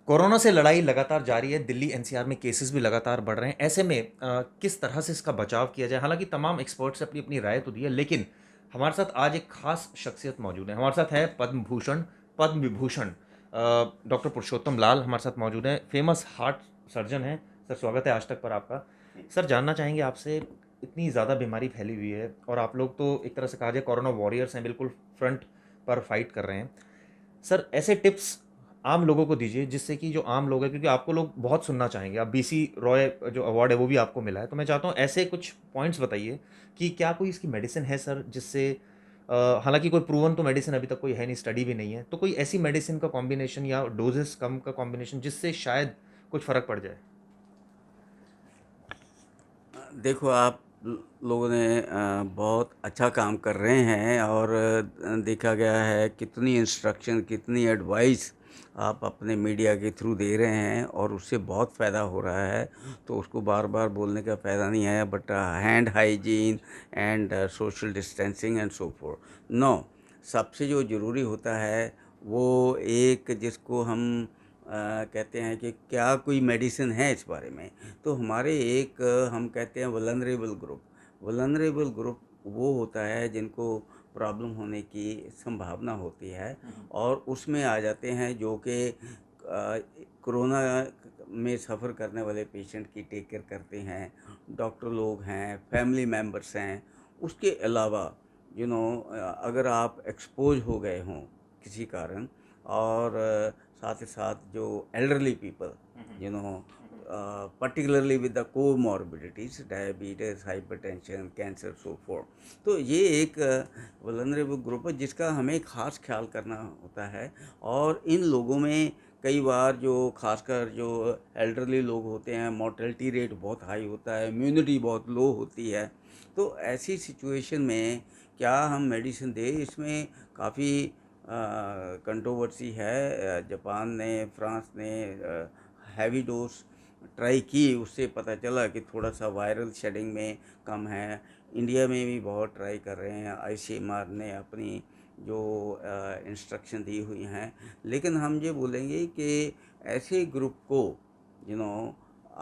Corona से लड़ाई लगातार जारी है। दिल्ली एनसीआर में केसेस भी लगातार बढ़ रहे हैं। ऐसे में किस तरह से इसका बचाव किया जाए? हालाँकि तमाम एक्सपर्ट्स ने अपनी-अपनी राय तो दी है, लेकिन हमारे साथ आज एक खास शख्सियत मौजूद है। हमारे साथ है पद्म भूषण, पद्म विभूषण डॉक्टर पुरुषोत्तम लाल हमारे साथ मौजूद हैं। फेमस हार्ट सर्जन हैं। सर, स्वागत है आज तक पर आपका। सर, जानना चाहेंगे आपसे, इतनी ज़्यादा बीमारी फैली हुई है और आप लोग तो एक तरह से कहा जाए कोरोना वॉरियर्स हैं, बिल्कुल फ्रंट पर फाइट कर रहे हैं। सर, ऐसे टिप्स आम लोगों को दीजिए जिससे कि जो आम लोग हैं, क्योंकि आपको लोग बहुत सुनना चाहेंगे। आप बीसी रॉय जो अवार्ड है वो भी आपको मिला है। तो मैं चाहता हूँ ऐसे कुछ पॉइंट्स बताइए कि क्या कोई इसकी मेडिसिन है सर, जिससे हालाँकि कोई प्रूवन तो मेडिसिन अभी तक कोई है नहीं, स्टडी भी नहीं है। तो कोई ऐसी मेडिसिन का कॉम्बिनेशन या डोज़ेज़ कम का कॉम्बिनेशन जिससे शायद कुछ फ़र्क पड़ जाए? देखो आप लोगों ने बहुत अच्छा काम कर रहे हैं और देखा गया है कितनी इंस्ट्रक्शन कितनी एडवाइस आप अपने मीडिया के थ्रू दे रहे हैं और उससे बहुत फ़ायदा हो रहा है। तो उसको बार बार बोलने का फ़ायदा नहीं है, but hand hygiene and social distancing and so forth. No, सबसे जो ज़रूरी होता है वो एक जिसको हम कहते हैं कि क्या कोई मेडिसिन है इस बारे में। तो हमारे एक हम कहते हैं वल्नरेबल ग्रुप वो होता है जिनको प्रॉब्लम होने की संभावना होती है और उसमें आ जाते हैं जो कि कोरोना में सफ़र करने वाले पेशेंट की टेक केयर करते हैं, डॉक्टर लोग हैं, फैमिली मेम्बर्स हैं। उसके अलावा अगर आप एक्सपोज हो गए हों किसी कारण और साथ ही साथ जो elderly people you no particularly with the comorbidities, diabetes, hypertension, cancer, so forth। तो ये एक वल्नरेबल ग्रुप है जिसका हमें ख़ास ख्याल करना होता है। और इन लोगों में कई बार जो खासकर जो एल्डरली लोग होते हैं, मोर्टेलिटी रेट बहुत हाई होता है, इम्यूनिटी बहुत लो होती है। तो ऐसी सिचुएशन में क्या हम मेडिसिन दें, इसमें काफ़ी कंट्रोवर्सी है। जापान ने, फ्रांस ने हैवी डोज ट्राई की, उससे पता चला कि थोड़ा सा वायरल शेडिंग में कम है। इंडिया में भी बहुत ट्राई कर रहे हैं, आईसीएमआर ने अपनी जो इंस्ट्रक्शन दी हुई हैं। लेकिन हम ये बोलेंगे कि ऐसे ग्रुप को you know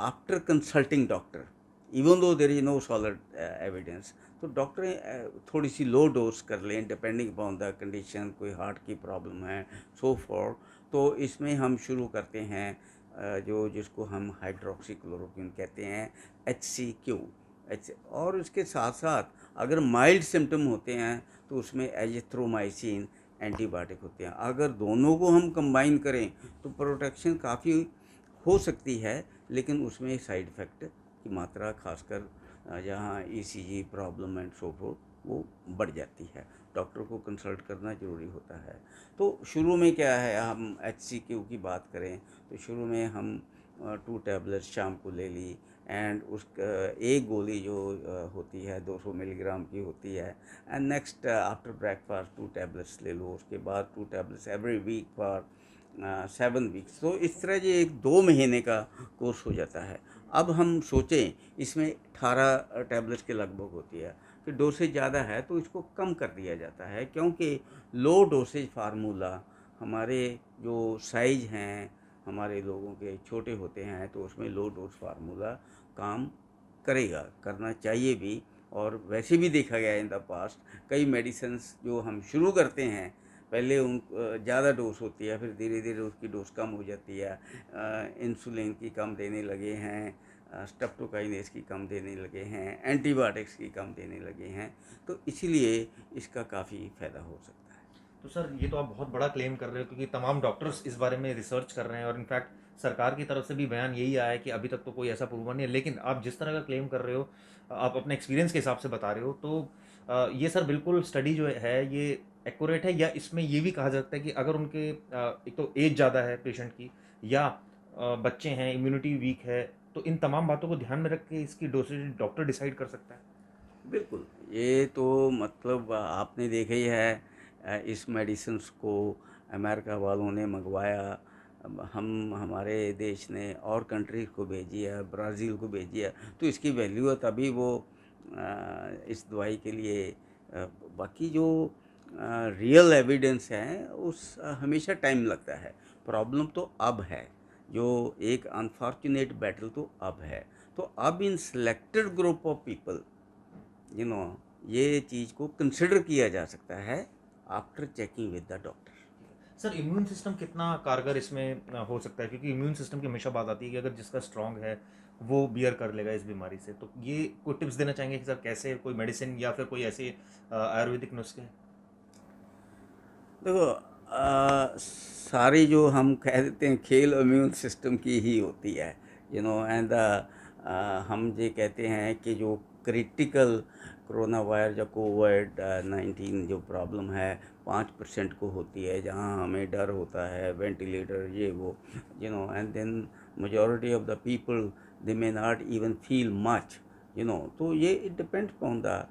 after consulting doctor, even though there is no solid evidence, तो डॉक्टर थोड़ी सी लो डोज कर लें डिपेंडिंग अपॉन द कंडीशन। कोई हार्ट की प्रॉब्लम है, सो फॉर। तो इसमें हम शुरू करते हैं जो जिसको हम हाइड्रोक्सी क्लोरोक्विन कहते हैं, HCQ। और इसके साथ साथ अगर माइल्ड सिम्टम होते हैं तो उसमें एजिथ्रोमाइसिन एंटीबायोटिक होते हैं। अगर दोनों को हम कंबाइन करें तो प्रोटेक्शन काफ़ी हो सकती है, लेकिन उसमें साइड इफ़ेक्ट की मात्रा खासकर जहाँ ECG problem and so fourth वो बढ़ जाती है। डॉक्टर को कंसल्ट करना ज़रूरी होता है। तो शुरू में क्या है, हम HCQ की बात करें तो शुरू में हम 2 टैबलेट शाम को ले ली एंड एक गोली जो होती है 200 मिलीग्राम की होती है। And next after breakfast 2 tablets ले लो, उसके बाद 2 tablets every week for 7 weeks. तो इस तरह ये एक 2 महीने का कोर्स हो जाता है। अब हम सोचें, इसमें 18 टैबलेट्स के लगभग होती है, कि डोसेज ज़्यादा है तो इसको कम कर दिया जाता है, क्योंकि लो डोसेज फार्मूला हमारे जो साइज हैं हमारे लोगों के छोटे होते हैं, तो उसमें लो डोज फार्मूला काम करेगा, करना चाहिए भी। और वैसे भी देखा गया इन द पास्ट कई मेडिसिन्स जो हम शुरू करते हैं, पहले उन ज़्यादा डोज होती है, फिर धीरे धीरे उसकी डोज कम हो जाती है। इंसुलिन की कम देने लगे हैं, स्ट्रेप्टोकाइनेस की कम देने लगे हैं, एंटीबायोटिक्स की कम देने लगे हैं। तो इसीलिए इसका काफ़ी फ़ायदा हो सकता है। तो सर, ये तो आप बहुत बड़ा क्लेम कर रहे हो, क्योंकि तमाम डॉक्टर्स इस बारे में रिसर्च कर रहे हैं और इनफैक्ट सरकार की तरफ से भी बयान यही आया है कि अभी तक तो कोई ऐसा प्रूवन नहीं है। लेकिन आप जिस तरह का क्लेम कर रहे हो, आप अपने एक्सपीरियंस के हिसाब से बता रहे हो, तो ये सर बिल्कुल स्टडी जो है ये एक्यूरेट है, या इसमें ये भी कहा जा सकता है कि अगर उनके एक तो एज ज़्यादा है पेशेंट की, या बच्चे हैं, इम्यूनिटी वीक है, तो इन तमाम बातों को ध्यान में रख के इसकी डोसेज डॉक्टर डिसाइड कर सकता है? बिल्कुल, ये तो मतलब आपने देखा ही है। इस मेडिसिन्स को अमेरिका वालों ने मंगवाया, अब हम हमारे देश ने और कंट्रीज़ को भेजी है, ब्राज़ील को भेजी है। तो इसकी वैल्यू है तभी वो इस दवाई के लिए बाकी जो रियल एविडेंस है उस हमेशा टाइम लगता है। प्रॉब्लम तो अब है जो एक अनफॉर्चुनेट बैटल तो अब है। तो अब इन selected group of people you know ये चीज़ को कंसिडर किया जा सकता है after checking with the doctor. Sir immune system कितना कारगर इसमें हो सकता है, क्योंकि इम्यून सिस्टम की हमेशा बात आती है कि अगर जिसका स्ट्रांग है वो बियर कर लेगा इस बीमारी से, तो ये कोई टिप्स देना चाहेंगे कि सर कैसे, कोई मेडिसिन या फिर कोई ऐसे आयुर्वेदिक नुस्खे हैं? देखो सारी जो हम कह देते हैं खेल इम्यून सिस्टम की ही होती है एंड हम ये कहते हैं कि जो क्रिटिकल कोरोना वायरस या कोविड 19 जो प्रॉब्लम है 5% को होती है, जहाँ हमें डर होता है वेंटिलेटर ये वो and then majority of the people they may not even feel much तो ये it depends on the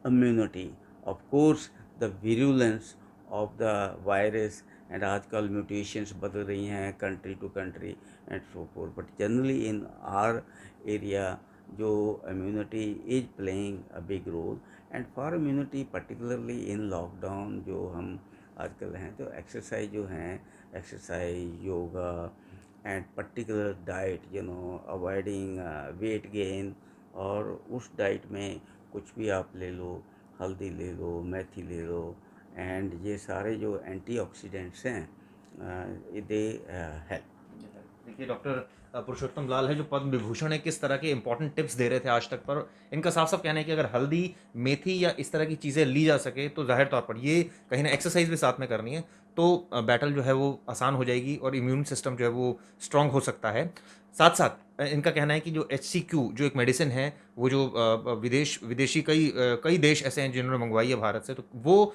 immunity of course the virulence of the virus and आजकल mutations बदल रही हैं country to country and so forth but generally in our area जो immunity is playing a big role and for immunity particularly in lockdown जो हम आजकल हैं तो exercise जो हैं exercise yoga and particular diet avoiding weight gain और उस डाइट में कुछ भी आप ले लो, हल्दी ले लो, मेथी ले लो एंड ये सारे जो एंटीऑक्सीडेंट्स हैं दे हेल्प। देखिए डॉक्टर पुरुषोत्तम लाल है जो पद्म विभूषण है, किस तरह के इंपॉर्टेंट टिप्स दे रहे थे आज तक, पर इनका साफ साफ कहना है कि अगर हल्दी, मेथी या इस तरह की चीज़ें ली जा सके तो जाहिर तौर पर ये कहीं ना एक्सरसाइज भी साथ में करनी है तो बैटल जो है वो आसान हो जाएगी और इम्यून सिस्टम जो है वो स्ट्रांग हो सकता है। साथ साथ इनका कहना है कि जो HCQ जो एक मेडिसिन है, वो जो विदेशी कई देश ऐसे हैं जिन्होंने मंगवाई है भारत से, तो वो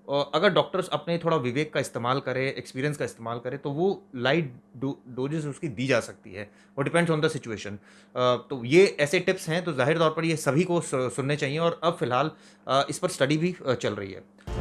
अगर डॉक्टर्स अपने थोड़ा विवेक का इस्तेमाल करें, एक्सपीरियंस का इस्तेमाल करें, तो वो लाइट डोजेस उसकी दी जा सकती है, वो डिपेंड्स ऑन द सिचुएशन। तो ये ऐसे टिप्स हैं, तो जाहिर तौर पर ये सभी को सुनने चाहिए और अब फिलहाल इस पर स्टडी भी चल रही है।